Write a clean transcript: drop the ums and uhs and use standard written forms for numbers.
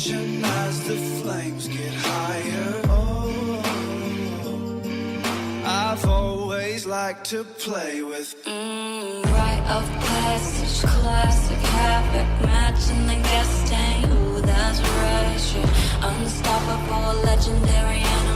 attention as the flames get higher. Oh, I've always liked to play with Rite of passage, classic havoc, matching the gas tank. Ooh, that's retro, unstoppable, legendary.